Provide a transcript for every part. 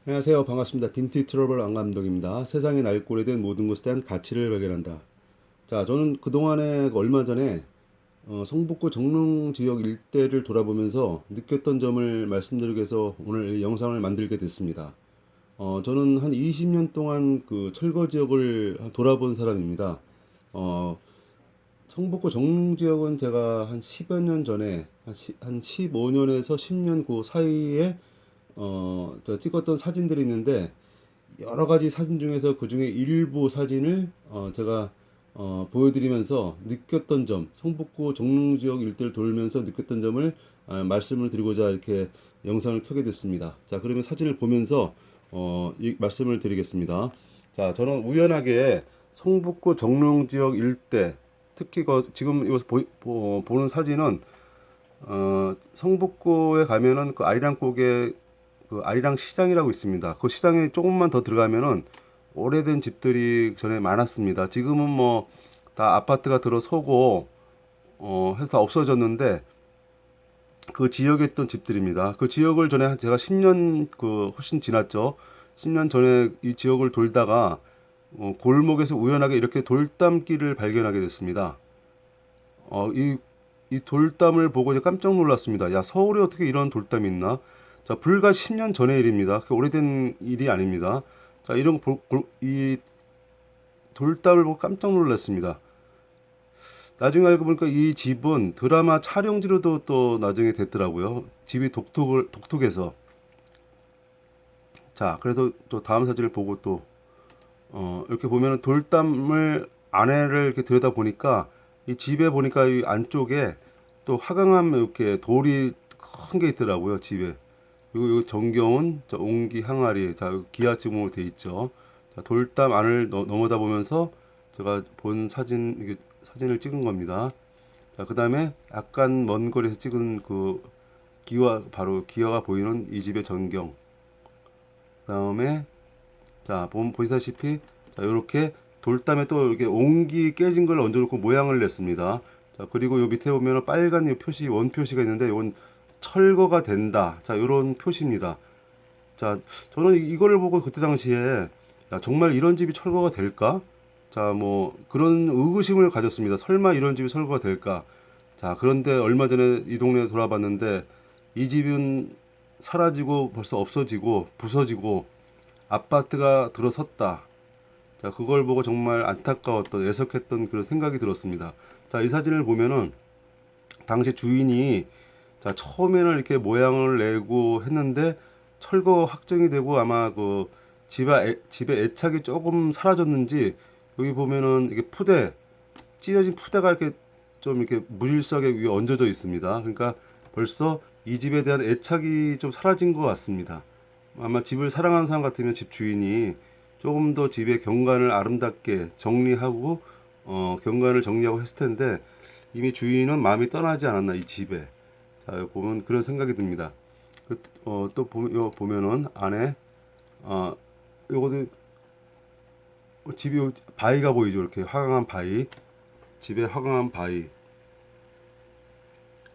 안녕하세요. 반갑습니다. 빈티 트러블 안 감독입니다. 세상에 낡고 된 모든 것에 대한 가치를 발견한다. 자, 저는 그동안에 얼마 전에 성북구 정릉 지역 일대를 돌아보면서 느꼈던 점을 말씀드리기 위해서 오늘 이 영상을 만들게 됐습니다. 저는 한 20년 동안 그 철거 지역을 돌아본 사람입니다. 어, 성북구 정릉 지역은 제가 한 10여 년 전에 한 15년에서 10년 그 사이에 제가 찍었던 사진들이 있는데 여러 가지 사진 중에서 그 중에 일부 사진을 제가 보여드리면서 느꼈던 점, 성북구 정릉 지역 일대를 돌면서 느꼈던 점을 말씀을 드리고자 이렇게 영상을 켜게 됐습니다. 자, 그러면 사진을 보면서 이 말씀을 드리겠습니다. 자, 저는 우연하게 성북구 정릉 지역 일대, 특히 지금 이거 보는 사진은 성북구에 가면은 그 아리랑곡에 그 아리랑 시장이라고 있습니다. 그 시장에 조금만 더 들어가면은 오래된 집들이 전에 많았습니다. 지금은 뭐 다 아파트가 들어서고 해서 다 없어졌는데 그 지역에 있던 집들입니다. 그 지역을 전에 제가 10년 그 훨씬 지났죠. 10년 전에 이 지역을 돌다가 골목에서 우연하게 이렇게 돌담길을 발견하게 됐습니다. 이 돌담을 보고 이제 깜짝 놀랐습니다. 야, 서울에 어떻게 이런 돌담이 있나? 자, 불과 10년 전의 일입니다. 그 오래된 일이 아닙니다. 자, 이 돌담을 보고 깜짝 놀랐습니다. 나중에 알고 보니까 이 집은 드라마 촬영지로도 또 나중에 됐더라고요. 집이 독특해서. 자, 그래서 또 다음 사진을 보고 또, 이렇게 보면 돌담을 안에를 이렇게 들여다 보니까 이 집에 보니까 이 안쪽에 또 화강암 이렇게 돌이 큰 게 있더라고요, 집에. 그리고 이 정겨운 옹기 항아리, 자, 기아집으로 돼 있죠. 자, 돌담 안을 넘어다 보면서 제가 본 사진, 이게 사진을 찍은 겁니다. 자, 그 다음에 약간 먼 거리에서 찍은 그 바로 기와가 보이는 이 집의 전경. 그 다음에, 자, 보시다시피, 자, 요렇게 돌담에 또 이렇게 옹기 깨진 걸 얹어놓고 모양을 냈습니다. 자, 그리고 요 밑에 보면 빨간 이 표시, 원 표시가 있는데, 이건 철거가 된다. 자, 요런 표시입니다. 자, 저는 이거를 보고 그때 당시에, 야, 정말 이런 집이 철거가 될까? 자, 뭐, 그런 의구심을 가졌습니다. 설마 이런 집이 철거가 될까? 자, 그런데 얼마 전에 이 동네에 돌아봤는데, 이 집은 사라지고 벌써 없어지고, 부서지고, 아파트가 들어섰다. 자, 그걸 보고 정말 안타까웠던, 애석했던 그런 생각이 들었습니다. 자, 이 사진을 보면은, 당시 주인이, 자, 처음에는 이렇게 모양을 내고 했는데, 철거 확정이 되고 아마 그 집에 애착이 조금 사라졌는지, 여기 보면은 이게 찢어진 푸대가 이렇게 좀 이렇게 무질서하게 위에 얹어져 있습니다. 그러니까 벌써 이 집에 대한 애착이 좀 사라진 것 같습니다. 아마 집을 사랑하는 사람 같으면 집 주인이 조금 더 집의 경관을 아름답게 정리하고 경관을 정리하고 했을 텐데 이미 주인은 마음이 떠나지 않았나 이 집에. 자, 보면 그런 생각이 듭니다. 또 보면은 안에 요거도 집이 바위가 보이죠. 이렇게 화강한 바위. 집에 화강한 바위.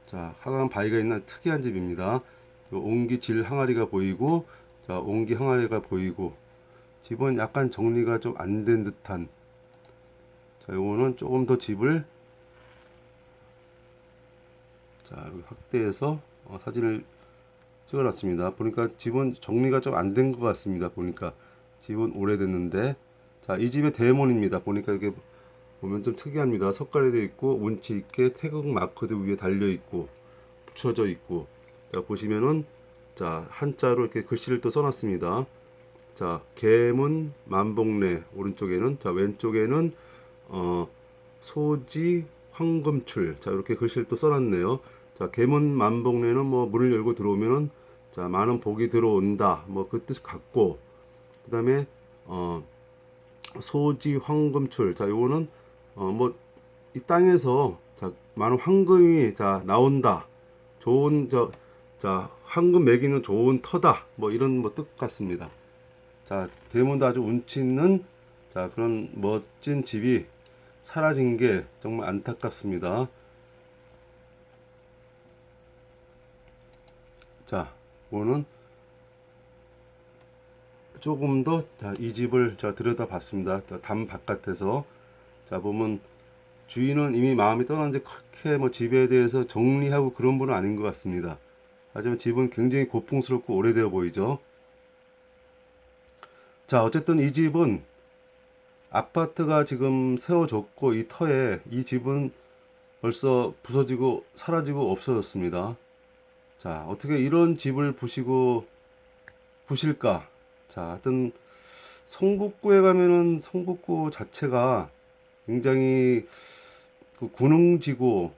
자, 화강한 바위가 있는 특이한 집입니다. 옹기 질 항아리가 보이고, 자, 옹기 항아리가 보이고, 집은 약간 정리가 좀 안 된 듯한. 자, 요거는 조금 더 집을, 자, 여기 확대해서 사진을 찍어놨습니다. 보니까 집은 정리가 좀 안 된 것 같습니다. 보니까 집은 오래됐는데, 자, 이 집의 대문입니다. 보니까 이게 보면 좀 특이합니다. 석가래도 있고 운치 있게 태극 마크도 위에 달려 있고 붙여져 있고 자, 보시면은 자, 한자로 이렇게 글씨를 또 써놨습니다. 자, 계문 만복래 오른쪽에는 자, 왼쪽에는 어, 소지 황금출 자, 이렇게 글씨를 또 써놨네요. 자, 계문 만복래는 뭐 문을 열고 들어오면은 자, 많은 복이 들어온다 뭐 그 뜻 같고 그다음에 소지 황금출 자, 요거는 뭐 이 땅에서 자, 많은 황금이 자, 나온다. 좋은 자, 황금 매기는 좋은 터다. 뭐 이런 뭐 뜻 같습니다. 자, 대문도 아주 운치 있는 자, 그런 멋진 집이 사라진 게 정말 안타깝습니다. 자, 이거는 조금 더 이 집을 자 들여다봤습니다. 담 바깥에서 자 보면 주인은 이미 마음이 떠난 지 그렇게 뭐 집에 대해서 정리하고 그런 분은 아닌 것 같습니다. 하지만 집은 굉장히 고풍스럽고 오래되어 보이죠. 자 어쨌든 이 집은 아파트가 지금 세워졌고 이 터에 이 집은 벌써 부서지고 사라지고 없어졌습니다. 자 어떻게 이런 집을 부실까? 자 하여튼 성북구에 가면은 성북구 자체가 굉장히 그 군흥지구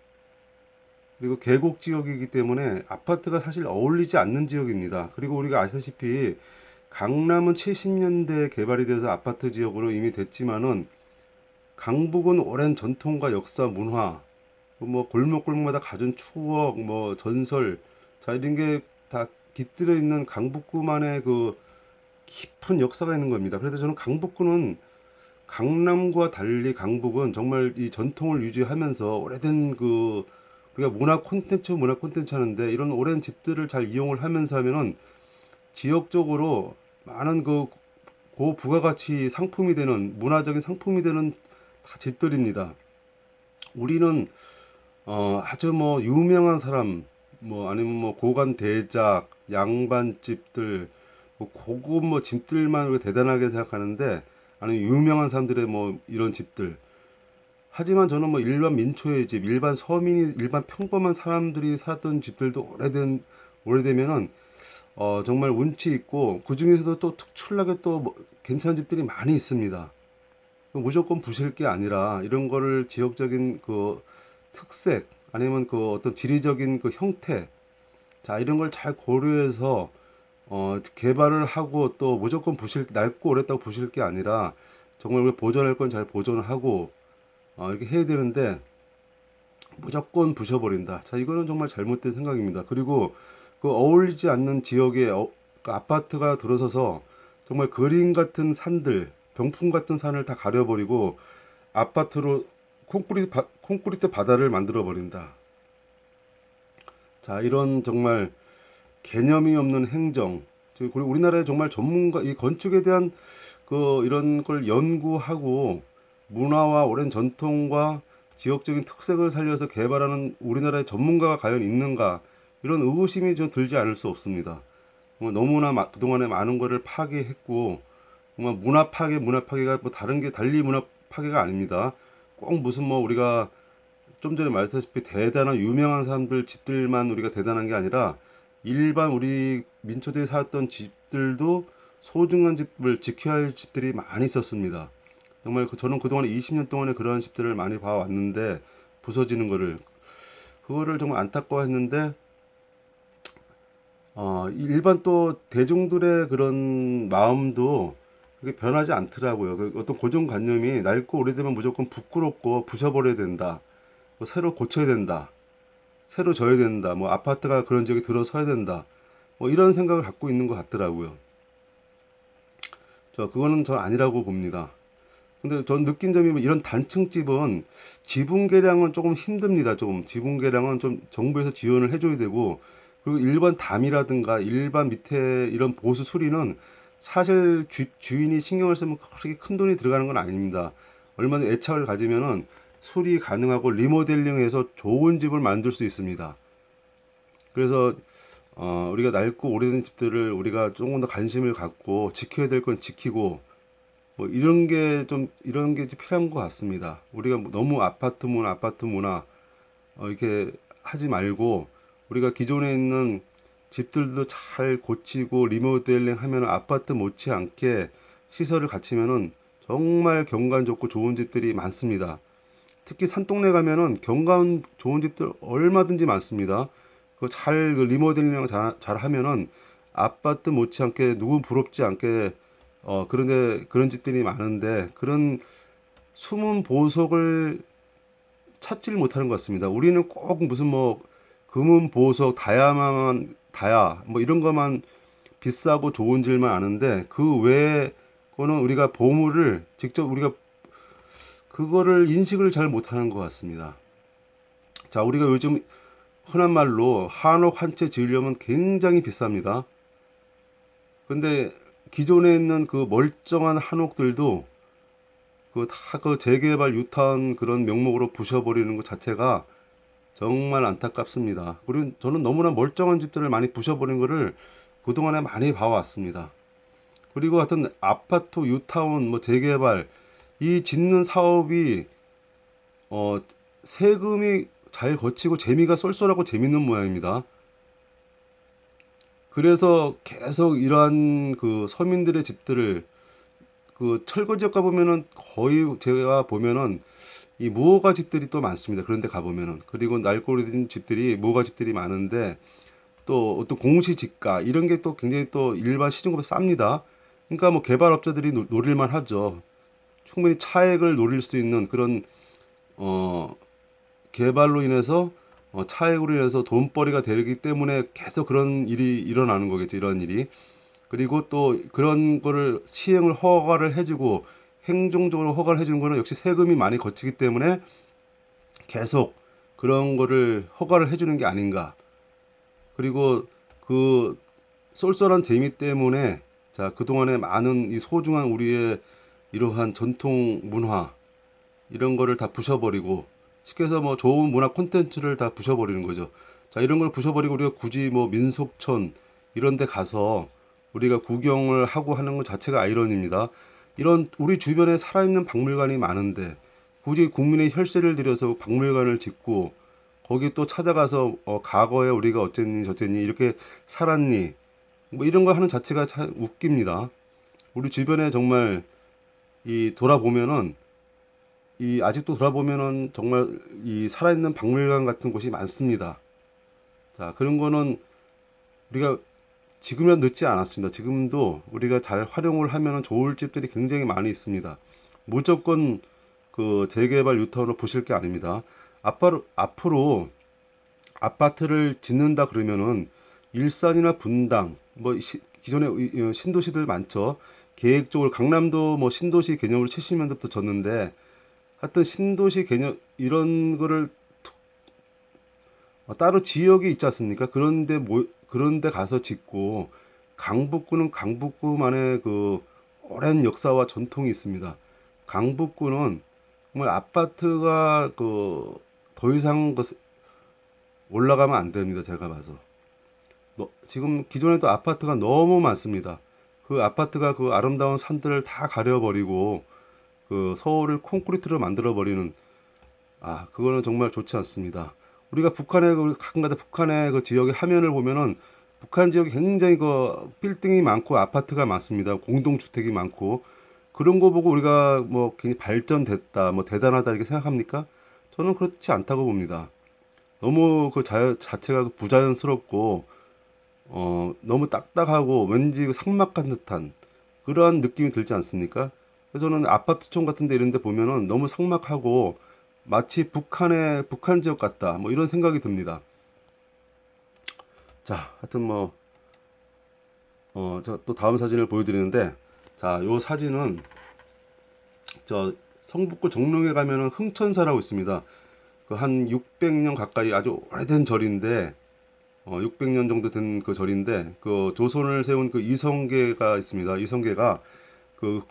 그리고 계곡 지역이기 때문에 아파트가 사실 어울리지 않는 지역입니다. 그리고 우리가 아시다시피 강남은 70년대 개발이 돼서 아파트 지역으로 이미 됐지만은 강북은 오랜 전통과 역사, 문화, 뭐 골목골목마다 가진 추억, 뭐 전설, 자 이런 게 다 깃들여 있는 강북구만의 그 깊은 역사가 있는 겁니다. 그래서 저는 강북구는 강남과 달리 강북은 정말 이 전통을 유지하면서 오래된 그 우리가 문화 콘텐츠 하는데 이런 오랜 집들을 잘 이용을 하면서 하면은 지역적으로 많은 그 고부가가치 상품이 되는 문화적인 상품이 되는 다 집들입니다. 우리는 아주 뭐 유명한 사람 뭐 아니면 뭐 고관 대작 양반집들 뭐 고급 뭐 집들만 우리가 대단하게 생각하는데 아니 유명한 사람들의 뭐 이런 집들 하지만 저는 뭐 일반 민초의 집 일반 서민이 일반 평범한 사람들이 살았던 집들도 오래되면은 정말 운치 있고 그 중에서도 또 특출나게 또뭐 괜찮은 집들이 많이 있습니다. 무조건 부실 게 아니라 이런 거를 지역적인 그 특색 아니면 그 어떤 지리적인 그 형태 자 이런 걸 잘 고려해서 개발을 하고 또 무조건 부실 낡고 오랬다고 부실 게 아니라 정말 우리 보존할 건 잘 보존하고 이렇게 해야 되는데 무조건 부셔버린다. 자 이거는 정말 잘못된 생각입니다. 그리고 그 어울리지 않는 지역에 그 아파트가 들어서서 정말 그림 같은 산들 병풍 같은 산을 다 가려버리고 아파트로 콘크리트 바다를 만들어 버린다. 자 이런 정말 개념이 없는 행정 그리고 우리나라에 정말 전문가 이 건축에 대한 그 이런 걸 연구하고 문화와 오랜 전통과 지역적인 특색을 살려서 개발하는 우리나라의 전문가가 과연 있는가 이런 의구심이 좀 들지 않을 수 없습니다. 너무나 그동안에 많은 것을 파괴했고 정말 문화 파괴가 뭐 다른 게 달리 문화 파괴가 아닙니다. 꼭 무슨 뭐 우리가 좀 전에 말했다시피 대단한 유명한 사람들 집들만 우리가 대단한 게 아니라 일반 우리 민초들이 살았던 집들도 소중한 집을 지켜야 할 집들이 많이 있었습니다. 정말 저는 그동안 20년 동안에 그런 집들을 많이 봐왔는데 부서지는 거를 그거를 정말 안타까워했는데 일반 또 대중들의 그런 마음도 그게 변하지 않더라고요. 그 어떤 고정관념이 낡고 오래되면 무조건 부끄럽고 부셔버려야 된다. 뭐 새로 고쳐야 된다. 새로 져야 된다. 뭐 아파트가 그런 지역에 들어서야 된다. 뭐 이런 생각을 갖고 있는 것 같더라고요. 그거는 전 아니라고 봅니다. 근데 전 느낀 점이 뭐 이런 단층집은 지붕 개량은 조금 힘듭니다. 조금 지붕 개량은 좀 정부에서 지원을 해줘야 되고 그리고 일반 담이라든가 일반 밑에 이런 보수 수리는 사실 주인이 신경을 쓰면 그렇게 큰 돈이 들어가는 건 아닙니다. 얼마나 애착을 가지면은 수리 가능하고 리모델링해서 좋은 집을 만들 수 있습니다. 그래서 우리가 낡고 오래된 집들을 우리가 조금 더 관심을 갖고 지켜야 될 건 지키고 뭐 이런 게 좀 필요한 것 같습니다. 우리가 너무 아파트 문화 이렇게 하지 말고 우리가 기존에 있는 집들도 잘 고치고 리모델링 하면 아파트 못지않게 시설을 갖추면은 정말 경관 좋고 좋은 집들이 많습니다. 특히 산동네 가면은 경관 좋은 집들 얼마든지 많습니다. 그 리모델링 잘 하면은 아파트 못지않게 누구 부럽지 않게 그런데 그런 집들이 많은데 그런 숨은 보석을 찾지를 못하는 것 같습니다. 우리는 꼭 무슨 뭐 금은 보석, 다야 뭐 이런 것만 비싸고 좋은 질만 아는데 그 외에 거는 우리가 보물을 직접 우리가 그거를 인식을 잘 못하는 것 같습니다. 자, 우리가 요즘 흔한 말로 한옥 한 채 지으려면 굉장히 비쌉니다. 근데 기존에 있는 그 멀쩡한 한옥들도 그 다 그 재개발 유탄 그런 명목으로 부셔버리는 것 자체가 정말 안타깝습니다. 그리고 저는 너무나 멀쩡한 집들을 많이 부셔버린 거를 그동안에 많이 봐왔습니다. 그리고 하여튼 아파트, 유타운, 뭐 재개발 이 짓는 사업이 어 세금이 잘 거치고 재미가 쏠쏠하고 재밌는 모양입니다. 그래서 계속 이러한 그 서민들의 집들을 그 철거 지역 가보면은 거의 제가 보면은 이 무허가 집들이 또 많습니다. 그런데 가보면은 그리고 낡고리된 집들이 무허가 집들이 많은데 또 어떤 공시지가 이런 게 또 굉장히 또 일반 시중보다 쌉니다. 그러니까 뭐 개발업자들이 노릴만 하죠. 충분히 차액을 노릴 수 있는 그런 어 개발로 인해서 차액으로 인해서 돈벌이가 되기 때문에 계속 그런 일이 일어나는 거겠죠. 이런 일이. 그리고 또 그런 거를 시행을 허가를 해주고 행정적으로 허가를 해주는 거는 역시 세금이 많이 거치기 때문에 계속 그런 거를 허가를 해주는 게 아닌가. 그리고 그 쏠쏠한 재미 때문에 자 그동안에 많은 이 소중한 우리의 이러한 전통 문화 이런 거를 다 부셔버리고 쉽게 해서 뭐 좋은 문화 콘텐츠를 다 부셔버리는 거죠. 자 이런 걸 부셔버리고 우리가 굳이 뭐 민속촌 이런 데 가서 우리가 구경을 하고 하는 것 자체가 아이러니입니다. 이런 우리 주변에 살아있는 박물관이 많은데 굳이 국민의 혈세를 들여서 박물관을 짓고 거기 또 찾아가서 과거에 우리가 어쨌니 저쨌니 이렇게 살았니 뭐 이런 걸 하는 자체가 참 웃깁니다. 우리 주변에 정말 이 돌아보면은 이 아직도 돌아보면은 정말 이 살아있는 박물관 같은 곳이 많습니다. 자 그런 거는 우리가 지금은 늦지 않았습니다. 지금도 우리가 잘 활용을 하면은 좋을 집들이 굉장히 많이 있습니다. 무조건 그 재개발 유턴으로 보실 게 아닙니다. 앞으로 아파트를 짓는다 그러면은 일산이나 분당 뭐 기존에 신도시들 많죠. 계획적으로 강남도 뭐 신도시 개념으로 70년대부터 졌는데 하여튼 신도시 개념 이런 거를 따로 지역이 있지 않습니까? 그런데 가서 짓고 강북구는 강북구만의 그 오랜 역사와 전통이 있습니다. 강북구는 정말 아파트가 그 더 이상 올라가면 안 됩니다. 제가 봐서. 지금 기존에도 아파트가 너무 많습니다. 그 아파트가 그 아름다운 산들을 다 가려버리고 그 서울을 콘크리트로 만들어버리는 그거는 정말 좋지 않습니다. 우리가 가끔가다 북한의 그 지역의 화면을 보면은 북한 지역이 굉장히 그 빌딩이 많고 아파트가 많습니다. 공동주택이 많고 그런 거 보고 우리가 뭐 굉장히 발전됐다, 뭐 대단하다 이렇게 생각합니까? 저는 그렇지 않다고 봅니다. 너무 그 자체가 부자연스럽고 너무 딱딱하고 왠지 그 삭막 같은 듯한 그러한 느낌이 들지 않습니까? 그래서 저는 아파트촌 같은 데 이런 데 보면은 너무 삭막하고 마치 북한 지역 같다. 뭐 이런 생각이 듭니다. 자, 하여튼 뭐, 저 또 다음 사진을 보여드리는데, 자, 요 사진은 저 성북구 정릉에 가면은 흥천사라고 있습니다. 그 한 600년 가까이 아주 오래된 절인데, 600년 정도 된 그 절인데, 그 조선을 세운 그 이성계가 있습니다. 이성계가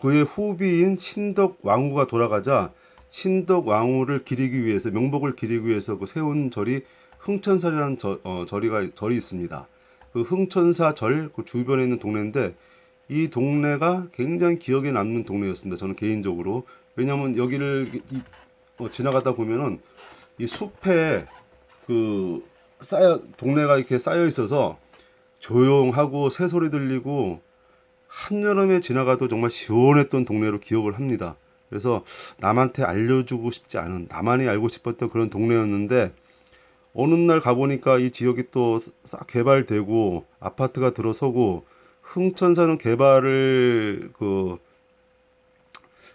그의 후비인 신덕 왕후가 돌아가자 신덕 왕후를 기리기 위해서 명복을 기리기 위해서 그 세운 절이 흥천사라는 절이 있습니다. 그 흥천사 절 그 주변에 있는 동네인데 이 동네가 굉장히 기억에 남는 동네였습니다. 저는 개인적으로 왜냐하면 여기를 지나가다 보면은 이 숲에 그 동네가 이렇게 쌓여 있어서 조용하고 새소리 들리고 한여름에 지나가도 정말 시원했던 동네로 기억을 합니다. 그래서 남한테 알려주고 싶지 않은 나만이 알고 싶었던 그런 동네였는데 어느 날 가보니까 이 지역이 또 싹 개발되고 아파트가 들어서고 흥천사는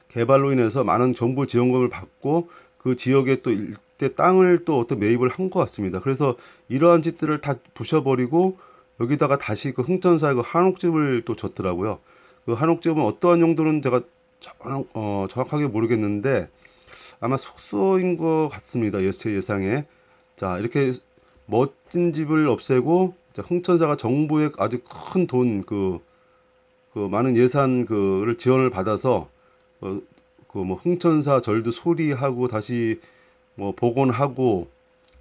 개발로 인해서 많은 정부 지원금을 받고 그 지역에 또 일대 땅을 또 어떤 매입을 한 것 같습니다. 그래서 이러한 집들을 다 부셔버리고 여기다가 다시 그 흥천사의 그 한옥집을 또 줬더라고요. 그 한옥집은 어떠한 용도는 제가 정확하게 모르겠는데 아마 숙소인 것 같습니다. 제 예상에. 자, 이렇게 멋진 집을 없애고 자, 흥천사가 정부의 아주 큰 돈 그 많은 예산 그를 지원을 받아서 그 뭐 흥천사 절도 수리하고 다시 뭐 복원하고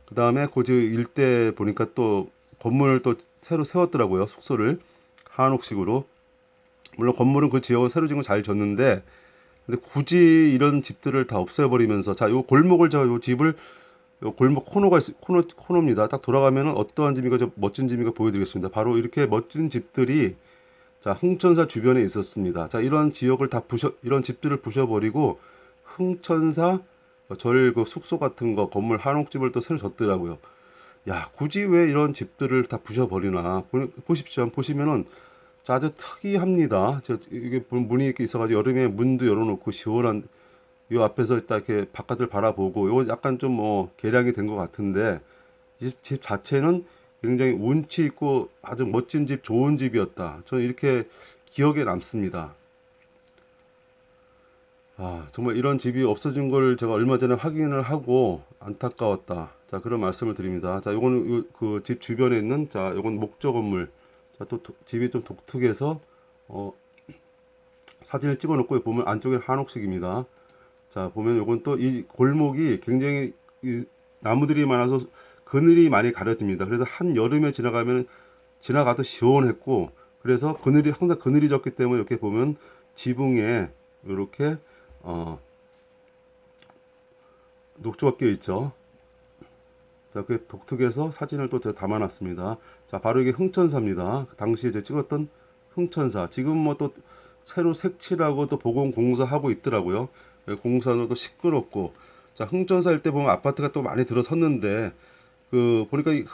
그다음에 그 일대 보니까 또 건물을 또 새로 세웠더라고요. 숙소를 한옥식으로. 물론 건물은 그 지역은 새로 지은 건 잘 졌는데 근데 굳이 이런 집들을 다 없애버리면서 자, 요 골목을 저 요 집을 요 골목 코너가 코너입니다. 딱 돌아가면은 어떠한 집인가 저 멋진 집인가 보여드리겠습니다. 바로 이렇게 멋진 집들이 자, 흥천사 주변에 있었습니다. 자, 이런 지역을 다 이런 집들을 부셔버리고 흥천사 절 그 숙소 같은 거 건물 한옥집을 또 새로 졌더라고요. 야, 굳이 왜 이런 집들을 다 부셔버리나 보십시오. 한번 보시면은 자, 아주 특이합니다. 이게 문이 이렇게 있어가지고 여름에 문도 열어놓고 시원한 요 앞에서 딱 이렇게 바깥을 바라보고 요거 약간 좀 뭐 개량이 된 것 같은데 이 집 자체는 굉장히 운치 있고 아주 멋진 집, 좋은 집이었다. 저는 이렇게 기억에 남습니다. 아, 정말 이런 집이 없어진 걸 제가 얼마 전에 확인을 하고 안타까웠다. 자, 그런 말씀을 드립니다. 자, 요거는 그 집 주변에 있는 자, 요건 목조 건물. 자, 또 집이 좀 독특해서 어, 사진을 찍어 놓고 보면 안쪽에 한옥식입니다. 자, 보면 요건 또 이 골목이 굉장히 이 나무들이 많아서 그늘이 많이 가려집니다. 그래서 한 여름에 지나가도 시원했고 그래서 그늘이 항상 그늘이 졌기 때문에 이렇게 보면 지붕에 이렇게 녹조가 끼어 있죠. 자, 그 독특해서 사진을 또 제가 담아놨습니다. 자, 바로 이게 흥천사입니다. 당시에 제가 찍었던 흥천사. 지금 뭐 또 새로 색칠하고 또 보건공사 하고 있더라고요. 공사는 또 시끄럽고. 자, 흥천사 일대 보면 아파트가 또 많이 들어섰는데 그 보니까 이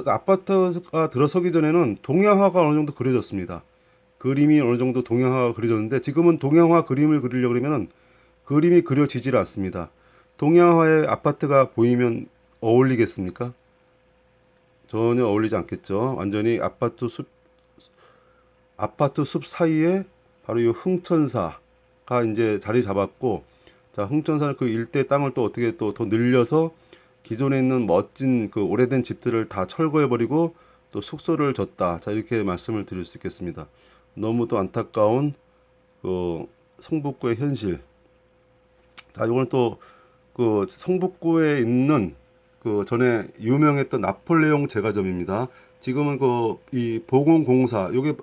아파트가 들어서기 전에는 동양화가 어느 정도 그려졌습니다. 그림이 어느 정도 동양화가 그려졌는데 지금은 동양화 그림을 그리려고 그러면은 그림이 그려지질 않습니다. 동양화의 아파트가 보이면 어울리겠습니까? 전혀 어울리지 않겠죠. 완전히 아파트 숲 사이에 바로 이 흥천사가 이제 자리 잡았고, 자, 흥천사는 그 일대 땅을 또 어떻게 또 더 늘려서 기존에 있는 멋진 그 오래된 집들을 다 철거해버리고 또 숙소를 졌다. 자, 이렇게 말씀을 드릴 수 있겠습니다. 너무도 안타까운 그 성북구의 현실. 자, 이거는 또 그 성북구에 있는 그 전에 유명했던 나폴레옹 제과점입니다. 지금은 그 이 보건공사 요게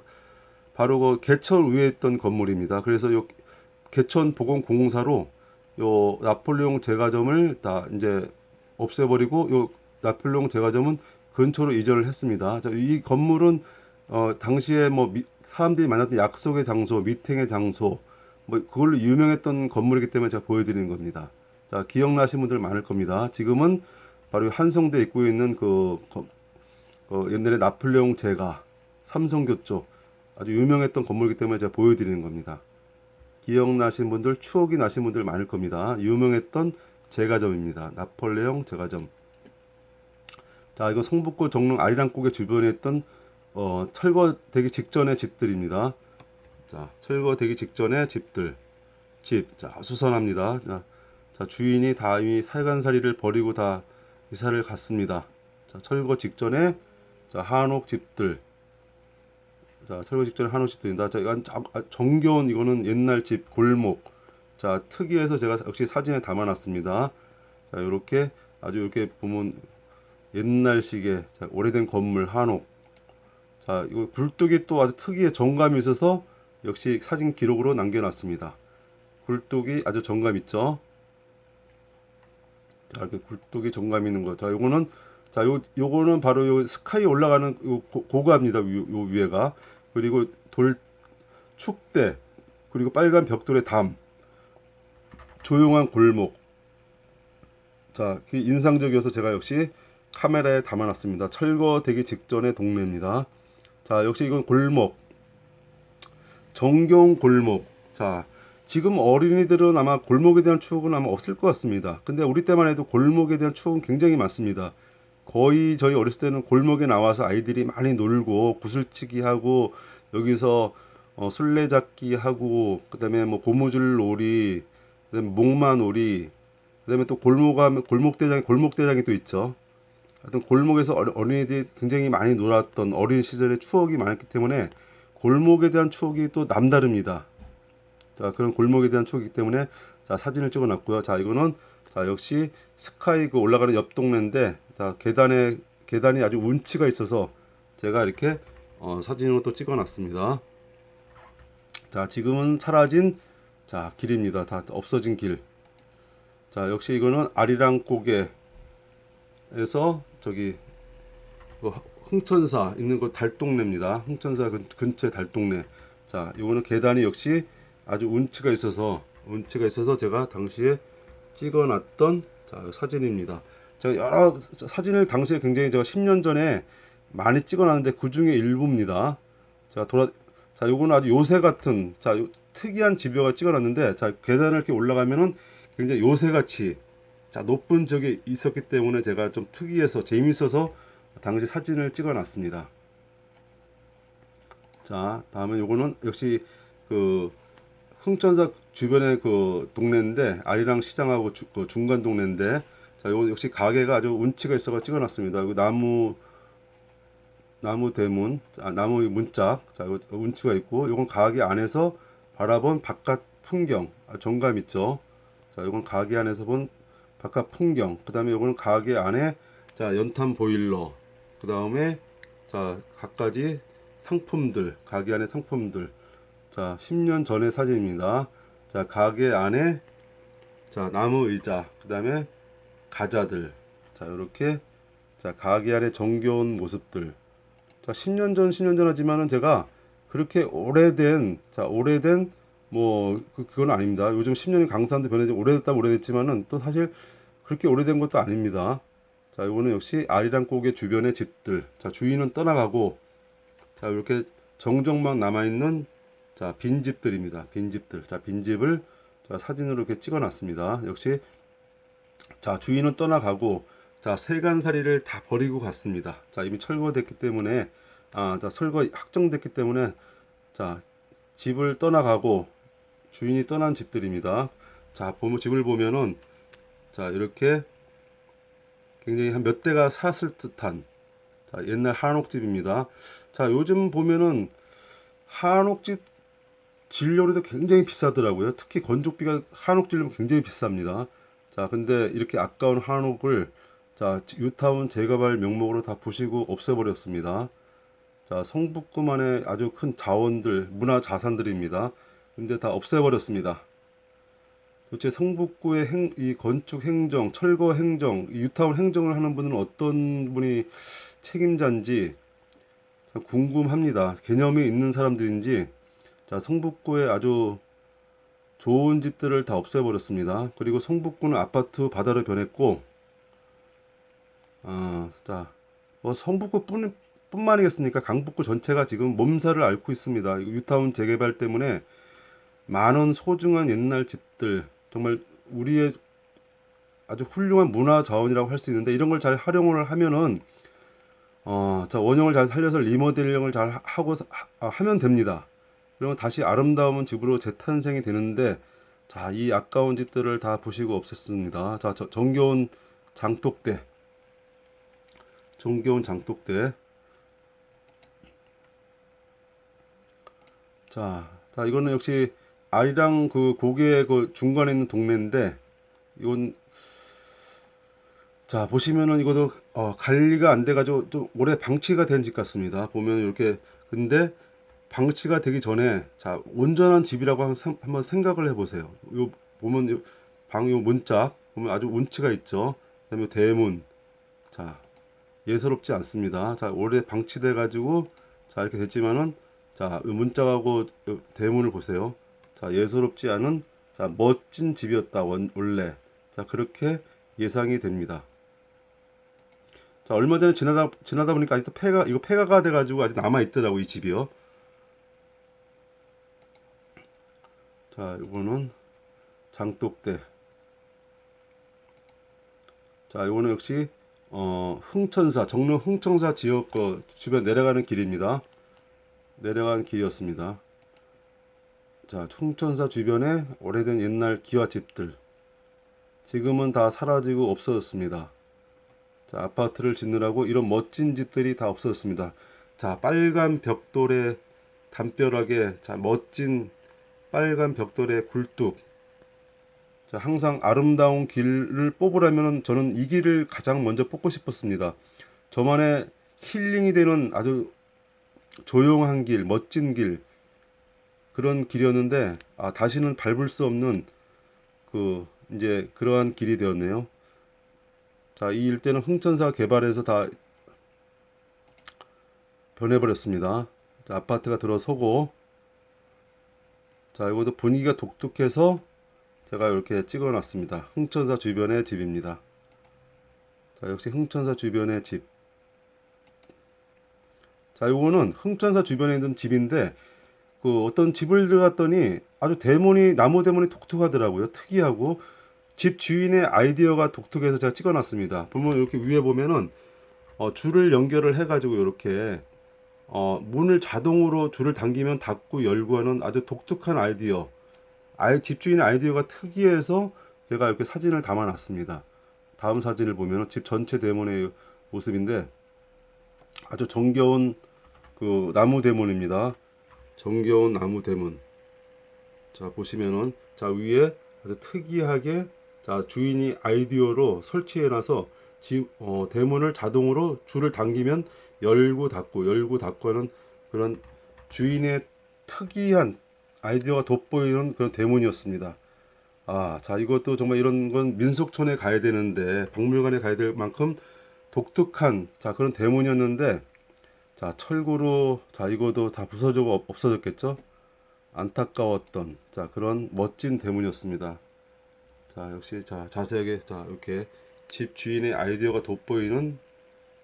바로 그 개천 위에 있던 건물입니다. 그래서 요 개천 보건공사로 요 나폴레옹 제과점을 다 이제 없애버리고 요 나폴레옹 제과점은 근처로 이전을 했습니다. 자, 이 건물은 당시에 뭐 사람들이 만났던 약속의 장소, 미팅의 장소 뭐 그걸로 유명했던 건물이기 때문에 제가 보여드리는 겁니다. 자, 기억나시는 분들 많을 겁니다. 지금은 바로 한성대 입구에 있는 옛날에 나폴레옹 제과 삼성교 쪽 아주 유명했던 건물이기 때문에 제가 보여드리는 겁니다. 기억나시는 분들, 추억이 나시는 분들 많을 겁니다. 유명했던 제과점입니다. 나폴레옹 제과점. 자, 이건 성북구 정릉 아리랑곡의 주변에 있던 철거되기 직전의 집들입니다. 자, 철거되기 직전의 집들. 자, 수선합니다. 자, 주인이 다 이미 살간살이를 버리고 다 이사를 갔습니다. 자, 철거 직전에 자, 한옥 집들. 자, 철거 직전에 한옥 집들입니다. 자, 이건 정겨운 이거는 옛날 집 골목. 자, 특이해서 제가 역시 사진에 담아놨습니다. 자, 이렇게 아주 이렇게 보면 옛날식의 자, 오래된 건물 한옥. 자, 이거 굴뚝이 또 아주 특이해 정감이 있어서 역시 사진 기록으로 남겨놨습니다. 굴뚝이 아주 정감 있죠. 자, 이렇게 굴뚝이 정감 있는 거. 자, 요거는 자, 요거는 바로 요 스카이 올라가는 요 고가입니다. 요 위에가. 그리고 축대. 그리고 빨간 벽돌의 담. 조용한 골목. 자, 인상적이어서 제가 역시 카메라에 담아놨습니다. 철거되기 직전의 동네입니다. 자, 역시 이건 골목. 정겨운 골목. 자, 지금 어린이들은 아마 골목에 대한 추억은 아마 없을 것 같습니다. 근데 우리 때만 해도 골목에 대한 추억은 굉장히 많습니다. 거의 저희 어렸을 때는 골목에 나와서 아이들이 많이 놀고 구슬치기 하고 여기서 술래잡기 하고 그다음에 뭐 고무줄 놀이, 그다음에 목마놀이, 그다음에 또 골목대장이 또 있죠. 하여튼 골목에서 어린이들이 굉장히 많이 놀았던 어린 시절의 추억이 많았기 때문에 골목에 대한 추억이 또 남다릅니다. 자, 그런 골목에 대한 추억이기 때문에 자, 사진을 찍어 놨고요. 자, 이거는 자, 역시 스카이 그 올라가는 옆 동네인데 자, 계단이 아주 운치가 있어서 제가 이렇게 사진으로 또 찍어 놨습니다. 자, 지금은 사라진 자, 길입니다. 다 없어진 길. 자, 역시 이거는 아리랑 고개에서 저기 그 흥천사 있는 그 달동네입니다. 흥천사 근처의 달동네. 자, 이거는 계단이 역시 아주 운치가 있어서 제가 당시에 찍어놨던 자, 사진입니다. 제가 여러 사진을 당시에 굉장히 제가 10년 전에 많이 찍어놨는데 그 중에 일부입니다. 자, 요거는 아주 요새 같은 특이한 집여가 찍어놨는데 자, 계단을 이렇게 올라가면은 굉장히 요새같이 자, 높은 적이 있었기 때문에 제가 좀 특이해서 재밌어서 당시 사진을 찍어놨습니다. 자, 다음에 요거는 역시 그 흥천사 주변의 그 동네인데 아리랑 시장하고 그 중간 동네인데 자, 요거 역시 가게가 아주 운치가 있어서 찍어놨습니다. 그 나무 대문, 나무 문짝, 자, 운치가 있고, 요건 가게 안에서 바라본 바깥 풍경, 정감 있죠. 자, 요건 가게 안에서 본 바깥 풍경. 그 다음에 요거는 가게 안에 자, 연탄 보일러. 그 다음에 자, 갖가지 상품들, 가게 안에 상품들. 자, 10년 전의 사진입니다. 자, 가게 안에 자, 나무 의자, 그 다음에 가자들. 자, 요렇게 자, 가게 안에 정겨운 모습들. 자, 10년 전 하지만은 제가 그렇게 오래된 뭐 그건 아닙니다. 요즘 10년이 강산도 변해서 오래됐지만은 또 사실 그렇게 오래된 것도 아닙니다. 자, 이거는 역시 아리랑 고개 주변의 집들. 자, 주인은 떠나가고 자, 이렇게 정적만 남아 있는 자, 빈집들입니다. 빈집들. 자, 빈집을 자, 사진으로 이렇게 찍어 놨습니다. 역시 자, 주인은 떠나가고 자, 세간살이를 다 버리고 갔습니다. 자, 이미 철거됐기 때문에 자, 확정됐기 때문에 자, 집을 떠나가고 주인이 떠난 집들입니다. 자, 집을 보면은 자, 이렇게 굉장히 한 몇 대가 샀을 듯한 자, 옛날 한옥집입니다. 자, 요즘 보면은 한옥집 진료료도 굉장히 비싸더라고요. 특히 건축비가 한옥 지르면 굉장히 비쌉니다. 자, 근데 이렇게 아까운 한옥을 자, 유타운 재개발 명목으로 다 부시고 없애버렸습니다. 자, 성북구만의 아주 큰 자원들, 문화 자산들입니다. 근데 다 없애버렸습니다. 도대체 성북구의 이 건축 행정, 철거 행정, 이 유타운 행정을 하는 분은 어떤 분이 책임자인지 참 궁금합니다. 개념이 있는 사람들인지 자, 성북구에 아주 좋은 집들을 다 없애버렸습니다. 그리고 성북구는 아파트 바다로 변했고, 자, 뭐 성북구뿐만이겠습니까? 강북구 전체가 지금 몸살을 앓고 있습니다. 유타운 재개발 때문에 많은 소중한 옛날 집들, 정말 우리의 아주 훌륭한 문화 자원이라고 할 수 있는데 이런 걸 잘 활용을 하면은 자, 원형을 잘 살려서 리모델링을 잘 하면 됩니다. 그러면 다시 아름다운 집으로 재탄생이 되는데 자, 이 아까운 집들을 다 부시고 없앴습니다. 자, 정겨운 장독대. 자, 이거는 역시 아리랑 그 고개 그 중간에 있는 동네인데 이건 자, 보시면은 이것도 관리가 안 돼가지고 좀 오래 방치가 된 집 같습니다. 보면 이렇게 근데 방치가 되기 전에 자, 온전한 집이라고 한번 생각을 해보세요. 요 보면 요 문짝 보면 아주 운치가 있죠. 그다음에 대문 자, 예사롭지 않습니다. 자, 오래 방치돼 가지고 자, 이렇게 됐지만은 자, 요 문짝하고 요 대문을 보세요. 자, 예사롭지 않은 자, 멋진 집이었다 원래. 자, 그렇게 예상이 됩니다. 자, 얼마 전에 지나다 보니까 아직도 이거 폐가가 돼가지고 아직 남아 있더라고 이 집이요. 자, 이거는 장독대. 자, 이거는 역시 정릉 흥천사 지역 주변 내려가는 길입니다. 내려가는 길이었습니다. 자, 흥천사 주변에 오래된 옛날 기와집들. 지금은 다 사라지고 없어졌습니다. 자, 아파트를 짓느라고 이런 멋진 집들이 다 없어졌습니다. 자, 빨간 벽돌에 담벼락에 자 멋진 빨간 벽돌의 굴뚝. 자, 항상 아름다운 길을 뽑으려면 저는 이 길을 가장 먼저 뽑고 싶었습니다. 저만의 힐링이 되는 아주 조용한 길, 멋진 길, 그런 길이었는데 다시는 밟을 수 없는 이제 그러한 길이 되었네요. 자, 이 일대는 흥천사 개발해서 다 변해버렸습니다. 자, 아파트가 들어서고, 자, 이것도 분위기가 독특해서 제가 이렇게 찍어놨습니다. 흥천사 주변의 집입니다. 자, 역시 흥천사 주변의 집. 자, 요거는 흥천사 주변에 있는 집인데 어떤 집을 들어갔더니 아주 나무 대문이 독특하더라고요. 특이하고 집 주인의 아이디어가 독특해서 제가 찍어놨습니다. 보면 이렇게 위에 보면은 줄을 연결을 해가지고 이렇게 문을 자동으로 줄을 당기면 닫고 열고 하는 아주 독특한 아이디어. 집주인의 아이디어가 특이해서 제가 이렇게 사진을 담아놨습니다. 다음 사진을 보면 집 전체 대문의 모습인데 아주 정겨운 나무 대문입니다. 정겨운 나무 대문. 자, 보시면은 자, 위에 아주 특이하게 자, 주인이 아이디어로 설치해놔서 대문을 자동으로 줄을 당기면 열고 닫고 하는 그런 주인의 특이한 아이디어가 돋보이는 그런 대문이었습니다. 자, 이것도 정말 이런 건 민속촌에 가야 되는데, 박물관에 가야 될 만큼 독특한 자, 그런 대문이었는데, 자, 철구로 자, 이것도 다 부서지고 없어졌겠죠? 안타까웠던 자, 그런 멋진 대문이었습니다. 자, 역시 자, 자세하게 자, 이렇게 집 주인의 아이디어가 돋보이는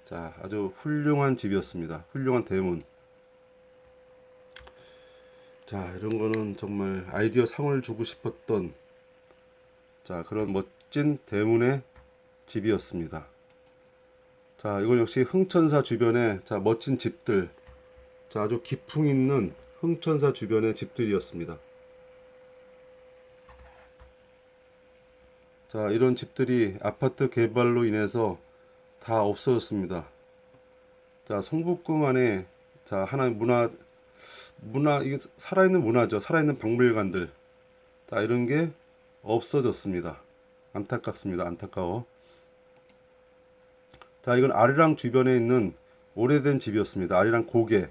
자, 아주 훌륭한 집이었습니다. 훌륭한 대문. 자, 이런 거는 정말 아이디어 상을 주고 싶었던 자, 그런 멋진 대문의 집이었습니다. 자, 이건 역시 흥천사 주변에 자, 멋진 집들. 자, 아주 기풍 있는 흥천사 주변의 집들이었습니다. 자, 이런 집들이 아파트 개발로 인해서 다 없어졌습니다. 자, 성북구만의 자, 하나의 이게 살아있는 문화죠. 살아있는 박물관들. 자, 이런 게 없어졌습니다. 안타깝습니다. 안타까워. 자, 이건 아리랑 주변에 있는 오래된 집이었습니다. 아리랑 고개.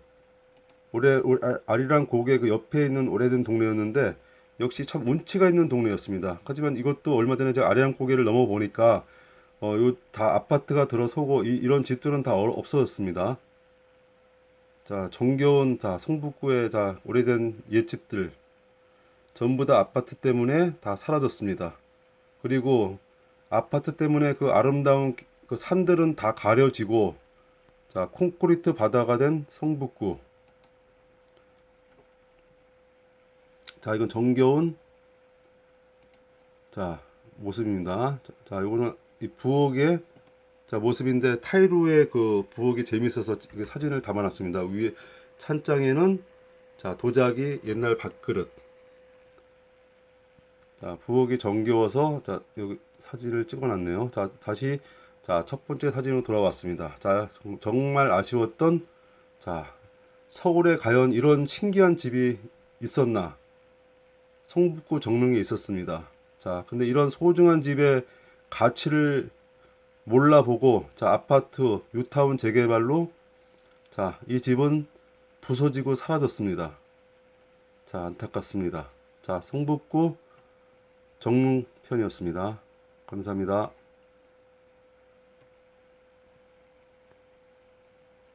아리랑 고개 그 옆에 있는 오래된 동네였는데 역시 참 운치가 있는 동네였습니다. 하지만 이것도 얼마 전에 제가 아리랑 고개를 넘어 보니까 요 다 아파트가 들어서고 이런 집들은 다 없어졌습니다. 자, 정겨운 자, 성북구의 자, 오래된 옛집들 전부 다 아파트 때문에 다 사라졌습니다. 그리고 아파트 때문에 그 아름다운 그 산들은 다 가려지고 자, 콘크리트 바다가 된 성북구. 자, 이건 정겨운 자, 모습입니다. 자, 이거는 이 부엌의 자, 모습인데 타이루의 그 부엌이 재밌어서 사진을 담아놨습니다. 위에 찬장에는 자, 도자기 옛날 밥그릇. 자, 부엌이 정겨워서 자, 여기 사진을 찍어놨네요. 자, 다시 자, 첫 번째 사진으로 돌아왔습니다. 자, 정말 아쉬웠던 자, 서울에 과연 이런 신기한 집이 있었나? 성북구 정릉에 있었습니다. 자, 근데 이런 소중한 집의 가치를 몰라보고 자, 아파트 뉴타운 재개발로 자, 이 집은 부서지고 사라졌습니다. 자, 안타깝습니다. 자, 성북구 정릉편이었습니다. 감사합니다.